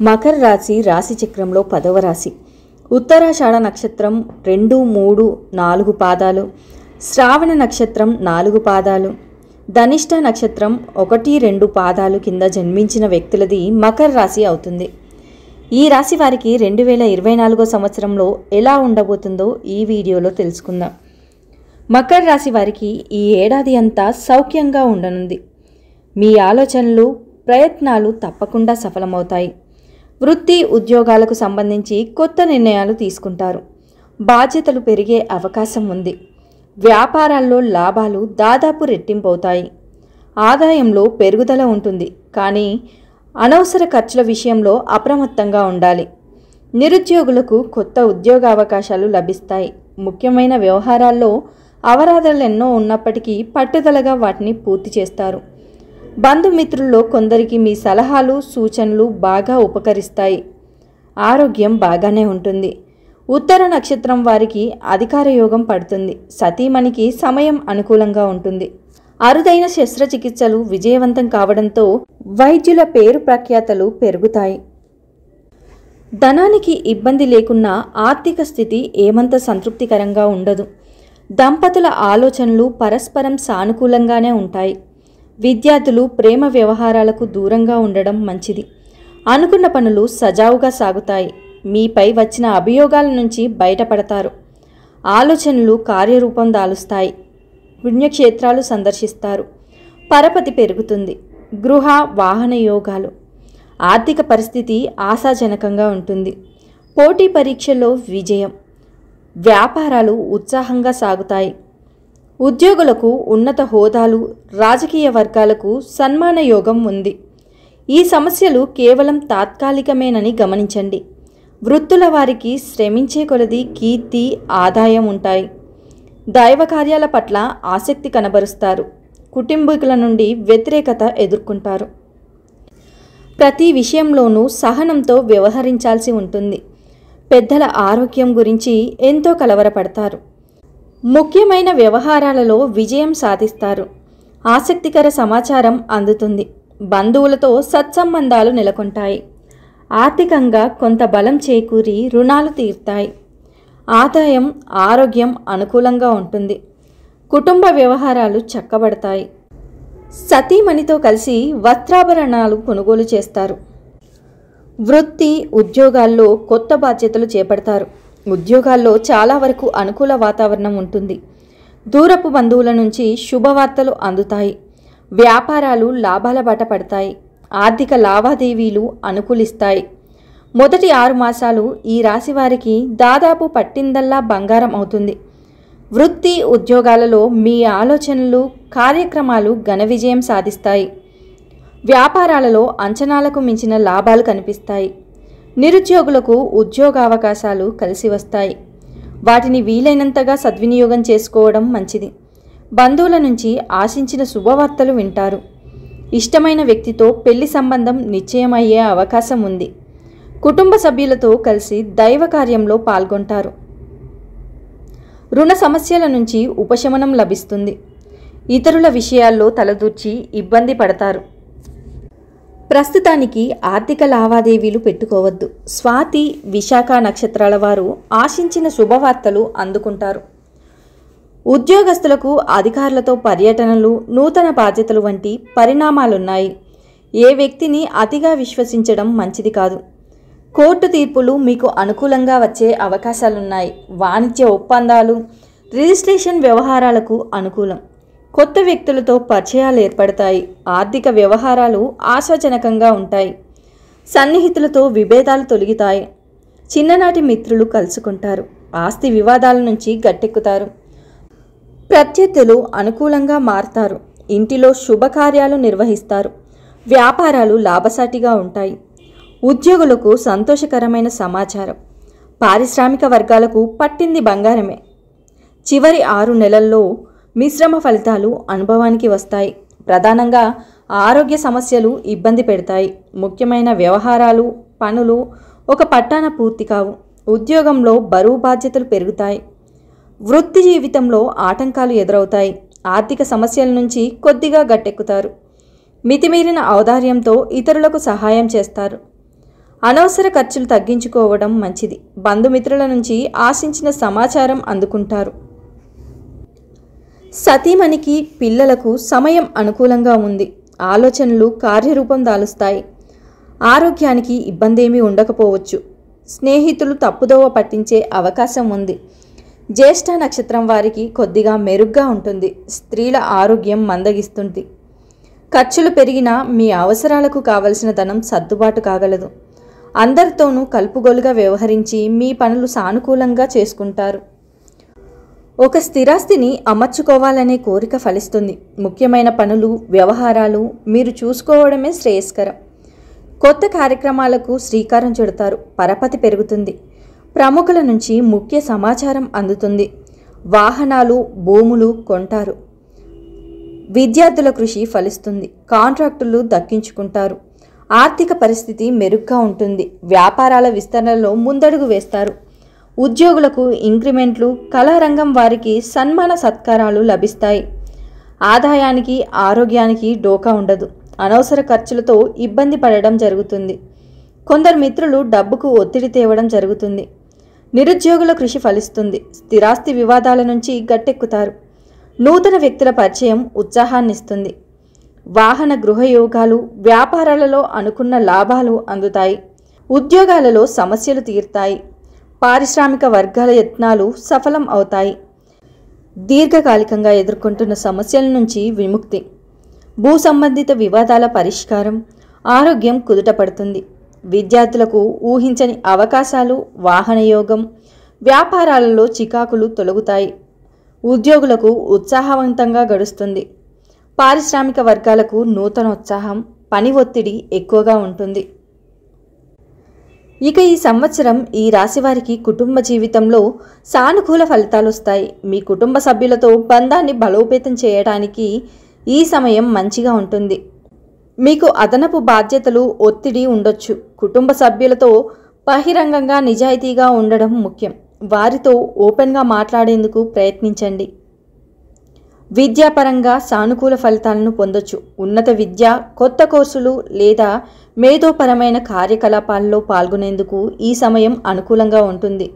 మకర రాశి రాశి చక్రంలో 10వ రాశి. ఉత్తరాషాఢ నక్షత్రం 2, 3, 4 పాదాలు, శ్రావణ నక్షత్రం 4 పాదాలు, ధనిష్ట నక్షత్రం 1, 2 పాదాలు కింద జన్మించిన వ్యక్తులది మకర రాశి అవుతుంది. ఈ రాశి వారికి 2024 సంవత్సరంలో ఎలా ఉండబోతుందో ఈ వీడియోలో తెలుసుకుందాం. మకర రాశి వారికి ఈ ఏడాది అంతా సౌఖ్యంగా ఉండనుంది. మీ ఆలోచనలు, ప్రయత్నాలు తప్పకుండా సఫలమవుతాయి. వృత్తి, ఉద్యోగాలకు సంబంధించి కొత్త నిర్ణయాలు తీసుకుంటారు. బాధ్యతలు పెరిగే అవకాశం ఉంది. వ్యాపారాల్లో లాభాలు దాదాపు రెట్టింపవుతాయి. ఆదాయంలో పెరుగుదల ఉంటుంది, కానీ అనవసర ఖర్చుల విషయంలో అప్రమత్తంగా ఉండాలి. నిరుద్యోగులకు కొత్త ఉద్యోగ అవకాశాలు లభిస్తాయి. ముఖ్యమైన వ్యవహారాల్లో అవరోధాలు ఎన్నో ఉన్నప్పటికీ పట్టుదలగా వాటిని పూర్తి చేస్తారు. బంధుమిత్రుల్లో కొందరికి మీ సలహాలు, సూచనలు బాగా ఉపకరిస్తాయి. ఆరోగ్యం బాగానే ఉంటుంది. ఉత్తర నక్షత్రం వారికి అధికార యోగం పడుతుంది. సతీమణికి సమయం అనుకూలంగా ఉంటుంది. అరుదైన శస్త్రచికిత్సలు విజయవంతం కావడంతో వైద్యుల పేరు ప్రఖ్యాతలు పెరుగుతాయి. ధనానికి ఇబ్బంది లేకున్నా ఆర్థిక స్థితి ఏమంత సంతృప్తికరంగా ఉండదు. దంపతుల ఆలోచనలు పరస్పరం సానుకూలంగానే ఉంటాయి. విద్యార్థులు ప్రేమ వ్యవహారాలకు దూరంగా ఉండడం మంచిది. అనుకున్న పనులు సజావుగా సాగుతాయి. మీపై వచ్చిన అభియోగాల నుంచి బయటపడతారు. ఆలోచనలు కార్యరూపం దాలుస్తాయి. పుణ్యక్షేత్రాలు సందర్శిస్తారు. పరపతి పెరుగుతుంది. గృహ, వాహన యోగాలు. ఆర్థిక పరిస్థితి ఆశాజనకంగా ఉంటుంది. పోటీ పరీక్షల్లో విజయం. వ్యాపారాలు ఉత్సాహంగా సాగుతాయి. ఉద్యోగులకు ఉన్నత హోదాలు, రాజకీయ వర్గాలకు సన్మాన యోగం ఉంది. ఈ సమస్యలు కేవలం తాత్కాలికమేనని గమనించండి. వృత్తుల వారికి శ్రమించే కొలది కీర్తి, ఆదాయం ఉంటాయి. దైవ కార్యాల పట్ల ఆసక్తి కనబరుస్తారు. కుటుంబీకుల నుండి వ్యతిరేకత ఎదుర్కొంటారు. ప్రతి విషయంలోనూ సహనంతో వ్యవహరించాల్సి ఉంటుంది. పెద్దల ఆరోగ్యం గురించి ఎంతో కలవరపడతారు. ముఖ్యమైన వ్యవహారాలలో విజయం సాధిస్తారు. ఆసక్తికర సమాచారం అందుతుంది. బంధువులతో సత్సంబంధాలు నెలకొంటాయి. ఆర్థికంగా కొంత బలం చేకూరి రుణాలు తీరుతాయి. ఆదాయం, ఆరోగ్యం అనుకూలంగా ఉంటుంది. కుటుంబ వ్యవహారాలు చక్కబడతాయి. సతీమణితో కలిసి వస్త్రాభరణాలు కొనుగోలు చేస్తారు. వృత్తి, ఉద్యోగాల్లో కొత్త బాధ్యతలు చేపడతారు. ఉద్యోగాల్లో చాలా వరకు అనుకూల వాతావరణం ఉంటుంది. దూరపు బంధువుల నుంచి శుభవార్తలు అందుతాయి. వ్యాపారాలు లాభాల బాట పడతాయి. ఆర్థిక లావాదేవీలు అనుకూలిస్తాయి. మొదటి 6 మాసాలు ఈ రాశి వారికి దాదాపు పట్టిందల్లా బంగారం అవుతుంది. వృత్తి, ఉద్యోగాలలో మీ ఆలోచనలు, కార్యక్రమాలు ఘన విజయం సాధిస్తాయి. వ్యాపారాలలో అంచనాలకు మించిన లాభాలు కనిపిస్తాయి. నిరుద్యోగులకు ఉద్యోగావకాశాలు కలిసి వస్తాయి. వాటిని వీలైనంతగా సద్వినియోగం చేసుకోవడం మంచిది. బంధువుల నుంచి ఆశించిన శుభవార్తలు వింటారు. ఇష్టమైన వ్యక్తితో పెళ్లి సంబంధం నిశ్చయమయ్యే అవకాశం ఉంది. కుటుంబ సభ్యులతో కలిసి దైవ కార్యంలో పాల్గొంటారు. రుణ సమస్యల నుంచి ఉపశమనం లభిస్తుంది. ఇతరుల విషయాల్లో తలదూర్చి ఇబ్బంది పడతారు. ప్రస్తుతానికి ఆర్థిక లావాదేవీలు పెట్టుకోవద్దు. స్వాతి, విశాఖ నక్షత్రాల వారు ఆశించిన శుభవార్తలు అందుకుంటారు. ఉద్యోగస్తులకు అధికారులతో పర్యటనలు, నూతన బాధ్యతలు వంటి పరిణామాలున్నాయి. ఏ వ్యక్తిని అతిగా విశ్వసించడం మంచిది కాదు. కోర్టు తీర్పులు మీకు అనుకూలంగా వచ్చే అవకాశాలున్నాయి. వాణిజ్య ఒప్పందాలు, రిజిస్ట్రేషన్ వ్యవహారాలకు అనుకూలం. కొత్త వ్యక్తులతో పరిచయాలు ఏర్పడతాయి. ఆర్థిక వ్యవహారాలు ఆశాజనకంగా ఉంటాయి. సన్నిహితులతో విభేదాలు తొలగుతాయి. చిన్ననాటి మిత్రులు కలుసుకుంటారు. ఆస్తి వివాదాల నుంచి గట్టెక్కుతారు. ప్రత్యర్థులు అనుకూలంగా మారతారు. ఇంటిలో శుభకార్యాలు నిర్వహిస్తారు. వ్యాపారాలు లాభసాటిగా ఉంటాయి. ఉద్యోగులకు సంతోషకరమైన సమాచారం. పారిశ్రామిక వర్గాలకు పట్టింది బంగారమే. చివరి 6 నెలల్లో మిశ్రమ ఫలితాలు అనుభవానికి వస్తాయి. ప్రధానంగా ఆరోగ్య సమస్యలు ఇబ్బంది పెడతాయి. ముఖ్యమైన వ్యవహారాలు, పనులు ఒక పట్టాన పూర్తి కావు. ఉద్యోగంలో బరువు బాధ్యతలు పెరుగుతాయి. వృత్తి జీవితంలో ఆటంకాలు ఎదురవుతాయి. ఆర్థిక సమస్యల నుంచి కొద్దిగా గట్టెక్కుతారు. మితిమీరిన ఔదార్యంతో ఇతరులకు సహాయం చేస్తారు. అనవసర ఖర్చులు తగ్గించుకోవడం మంచిది. బంధుమిత్రుల నుంచి ఆశించిన సమాచారం అందుకుంటారు. సతీమణికి, పిల్లలకు సమయం అనుకూలంగా ఉంది. ఆలోచనలు కార్యరూపం దాలుస్తాయి. ఆరోగ్యానికి ఇబ్బందేమీ ఉండకపోవచ్చు. స్నేహితులు తప్పుదోవ పట్టించే అవకాశం ఉంది. జ్యేష్ఠ నక్షత్రం వారికి కొద్దిగా మెరుగ్గా ఉంటుంది. స్త్రీల ఆరోగ్యం మందగిస్తుంది. ఖర్చులు పెరిగినా మీ అవసరాలకు కావలసిన ధనం సర్దుబాటు కాగలదు. అందరితోనూ కలుపుగోలుగా వ్యవహరించి మీ పనులు సానుకూలంగా చేసుకుంటారు. ఒక స్థిరాస్తిని అమర్చుకోవాలనే కోరిక ఫలిస్తుంది. ముఖ్యమైన పనులు, వ్యవహారాలు మీరు చూసుకోవడమే శ్రేయస్కరం. కొత్త కార్యక్రమాలకు శ్రీకారం చుడతారు. పరపతి పెరుగుతుంది. ప్రముఖుల నుంచి ముఖ్య సమాచారం అందుతుంది. వాహనాలు, భూములు కొంటారు. విద్యార్థుల కృషి ఫలిస్తుంది. కాంట్రాక్టులు దక్కించుకుంటారు. ఆర్థిక పరిస్థితి మెరుగ్గా ఉంటుంది. వ్యాపారాల విస్తరణలో ముందడుగు వేస్తారు. ఉద్యోగులకు ఇంక్రిమెంట్లు, కళారంగం వారికి సన్మాన సత్కారాలు లభిస్తాయి. ఆదాయానికి, ఆరోగ్యానికి డోకా ఉండదు. అనవసర ఖర్చులతో ఇబ్బంది పడడం జరుగుతుంది. కొందరు మిత్రులు డబ్బుకు ఒత్తిడి తేవడం జరుగుతుంది. నిరుద్యోగుల కృషి ఫలిస్తుంది. స్థిరాస్తి వివాదాల నుంచి గట్టెక్కుతారు. నూతన వ్యక్తుల పరిచయం ఉత్సాహాన్నిస్తుంది. వాహన గృహయోగాలు, వ్యాపారాలలో అనుకున్న లాభాలు అందుతాయి. ఉద్యోగాలలో సమస్యలు తీరుతాయి. పారిశ్రామిక వర్గాల యత్నాలు సఫలం అవుతాయి. దీర్ఘకాలికంగా ఎదుర్కొంటున్న సమస్యల నుంచి విముక్తి. భూ సంబంధిత వివాదాల పరిష్కారం. ఆరోగ్యం కుదుటపడుతుంది. విద్యార్థులకు ఊహించని అవకాశాలు, వాహనయోగం. వ్యాపారాలలో చికాకులు తొలగుతాయి. ఉద్యోగులకు ఉత్సాహవంతంగా గడుస్తుంది. పారిశ్రామిక వర్గాలకు నూతనోత్సాహం, పని ఒత్తిడి ఎక్కువగా ఉంటుంది. ఇక ఈ సంవత్సరం ఈ రాశివారికి కుటుంబ జీవితంలో సానుకూల ఫలితాలు వస్తాయి. మీ కుటుంబ సభ్యులతో బంధాన్ని బలోపేతం చేయడానికి ఈ సమయం మంచిగా ఉంటుంది. మీకు అదనపు బాధ్యతలు, ఒత్తిడి ఉండొచ్చు. కుటుంబ సభ్యులతో బహిరంగంగా నిజాయితీగా ఉండడం ముఖ్యం. వారితో ఓపెన్గా మాట్లాడేందుకు ప్రయత్నించండి. విద్యాపరంగా సానుకూల ఫలితాలను పొందొచ్చు. ఉన్నత విద్య, కొత్త కోర్సులు లేదా మేధోపరమైన కార్యకలాపాల్లో పాల్గొనేందుకు ఈ సమయం అనుకూలంగా ఉంటుంది.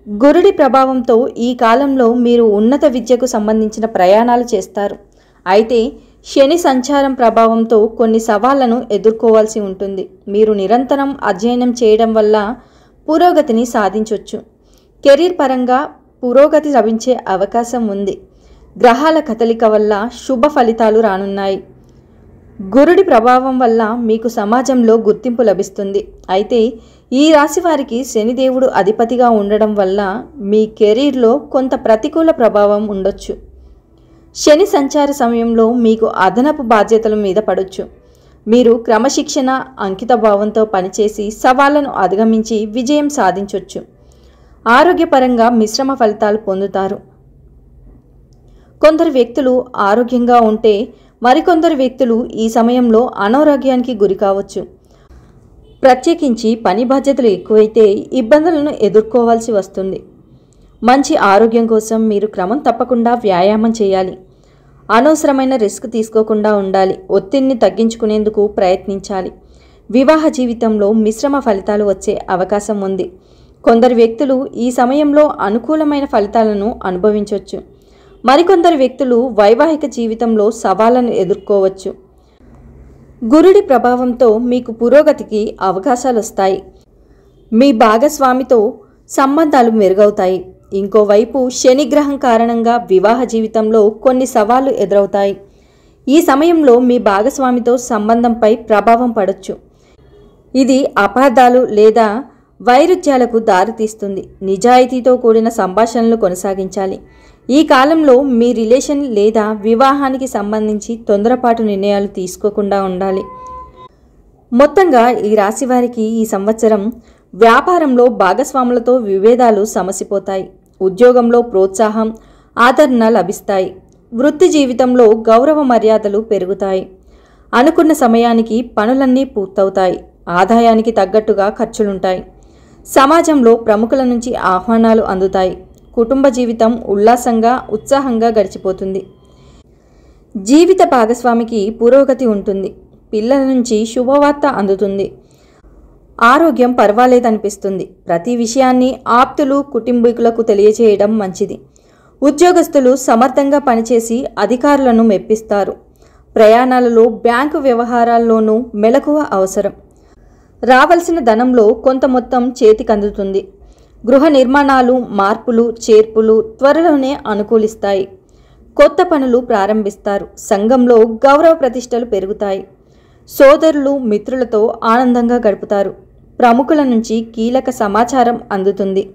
గురుడి ప్రభావంతో ఈ కాలంలో మీరు ఉన్నత విద్యకు సంబంధించిన ప్రయాణాలు చేస్తారు. అయితే శని సంచారం ప్రభావంతో కొన్ని సవాళ్లను ఎదుర్కోవాల్సి ఉంటుంది. మీరు నిరంతరం అధ్యయనం చేయడం వల్ల పురోగతిని సాధించవచ్చు. కెరీర్ పరంగా పురోగతి లభించే అవకాశం ఉంది. గ్రహాల కదలిక వల్ల శుభ ఫలితాలు రానున్నాయి. గురుడి ప్రభావం వల్ల మీకు సమాజంలో గుర్తింపు లభిస్తుంది. అయితే ఈ రాశి వారికి శనిదేవుడు అధిపతిగా ఉండడం వల్ల మీ కెరీర్లో కొంత ప్రతికూల ప్రభావం ఉండొచ్చు. శని సంచార సమయంలో మీకు అదనపు బాధ్యతల మీద పడొచ్చు. మీరు క్రమశిక్షణ, అంకితభావంతో పనిచేసి సవాళ్లను అధిగమించి విజయం సాధించవచ్చు. ఆరోగ్యపరంగా మిశ్రమ ఫలితాలు పొందుతారు. కొందరు వ్యక్తులు ఆరోగ్యంగా ఉంటే మరికొందరు వ్యక్తులు ఈ సమయంలో అనారోగ్యానికి గురి కావచ్చు. ప్రత్యేకించి పని బాధ్యతలు ఎక్కువైతే ఇబ్బందులను ఎదుర్కోవాల్సి వస్తుంది. మంచి ఆరోగ్యం కోసం మీరు క్రమం తప్పకుండా వ్యాయామం చేయాలి. అనవసరమైన రిస్క్ తీసుకోకుండా ఉండాలి. ఒత్తిడిని తగ్గించుకునేందుకు ప్రయత్నించాలి. వివాహ జీవితంలో మిశ్రమ ఫలితాలు వచ్చే అవకాశం ఉంది. కొందరు వ్యక్తులు ఈ సమయంలో అనుకూలమైన ఫలితాలను అనుభవించవచ్చు. మరికొందరు వ్యక్తులు వైవాహిక జీవితంలో సవాళ్లను ఎదుర్కోవచ్చు. గురుడి ప్రభావంతో మీకు పురోగతికి అవకాశాలు వస్తాయి. మీ భాగస్వామితో సంబంధాలు మెరుగవుతాయి. ఇంకోవైపు శనిగ్రహం కారణంగా వివాహ జీవితంలో కొన్ని సవాళ్లు ఎదురవుతాయి. ఈ సమయంలో మీ భాగస్వామితో సంబంధంపై ప్రభావం పడవచ్చు. ఇది అపార్థాలు లేదా వైరుధ్యాలకు దారితీస్తుంది. నిజాయితీతో కూడిన సంభాషణలు కొనసాగించాలి. ఈ కాలంలో మీ రిలేషన్ లేదా వివాహానికి సంబంధించి తొందరపాటు నిర్ణయాలు తీసుకోకుండా ఉండాలి. మొత్తంగా ఈ రాశి వారికి ఈ సంవత్సరం వ్యాపారంలో భాగస్వాములతో విభేదాలు సమసిపోతాయి. ఉద్యోగంలో ప్రోత్సాహం, ఆదరణ లభిస్తాయి. వృత్తి జీవితంలో గౌరవ మర్యాదలు పెరుగుతాయి. అనుకున్న సమయానికి పనులన్నీ పూర్తవుతాయి. ఆదాయానికి తగ్గట్టుగా ఖర్చులుంటాయి. సమాజంలో ప్రముఖుల నుంచి ఆహ్వానాలు అందుతాయి. కుటుంబ జీవితం ఉల్లాసంగా, ఉత్సాహంగా గడిచిపోతుంది. జీవిత భాగస్వామికి పురోగతి ఉంటుంది. పిల్లల నుంచి శుభవార్త అందుతుంది. ఆరోగ్యం పర్వాలేదనిపిస్తుంది. ప్రతి విషయాన్ని ఆప్తులు, కుటుంబీకులకు తెలియజేయడం మంచిది. ఉద్యోగస్తులు సమర్థంగా పనిచేసి అధికారులను మెప్పిస్తారు. ప్రయాణాలలో, బ్యాంకు వ్యవహారాల్లోనూ మెలకువ అవసరం. రావలసిన ధనంలో కొంత మొత్తం చేతికందుతుంది. గృహ నిర్మాణాలు, మార్పులు, చేర్పులు త్వరలోనే అనుకూలిస్తాయి. కొత్త పనులు ప్రారంభిస్తారు. సంఘంలో గౌరవ ప్రతిష్టలు పెరుగుతాయి. సోదరులు, మిత్రులతో ఆనందంగా గడుపుతారు. ప్రముఖుల నుంచి కీలక సమాచారం అందుతుంది.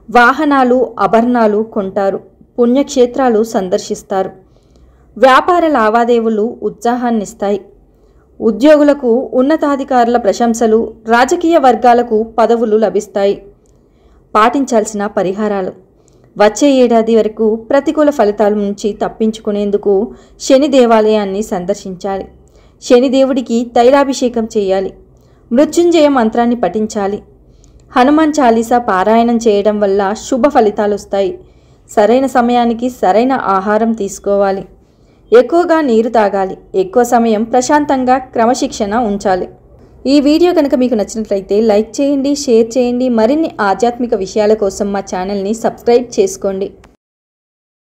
వాహనాలు, ఆభరణాలు కొంటారు. పుణ్యక్షేత్రాలు సందర్శిస్తారు. వ్యాపార లావాదేవీలు ఉత్సాహాన్నిస్తాయి. ఉద్యోగులకు ఉన్నతాధికారుల ప్రశంసలు, రాజకీయ వర్గాలకు పదవులు లభిస్తాయి. పాటించాల్సిన పరిహారాలు. వచ్చే ఏడాది వరకు ప్రతికూల ఫలితాల నుంచి తప్పించుకునేందుకు శని దేవాలయాన్ని సందర్శించాలి. శనిదేవుడికి తైలాభిషేకం చేయాలి. మృత్యుంజయ మంత్రాన్ని పఠించాలి. హనుమాన్ చాలీసా పారాయణం చేయడం వల్ల శుభ ఫలితాలు వస్తాయి. సరైన సమయానికి సరైన ఆహారం తీసుకోవాలి. ఎక్కువగా నీరు తాగాలి. ఎక్కువ సమయం ప్రశాంతంగా క్రమశిక్షణ ఉంచాలి. ఈ వీడియో కనుక మీకు నచ్చినట్లయితే లైక్ చేయండి, షేర్ చేయండి. మరిన్ని ఆధ్యాత్మిక విషయాల కోసం మా ఛానల్ని సబ్స్క్రైబ్ చేసుకోండి.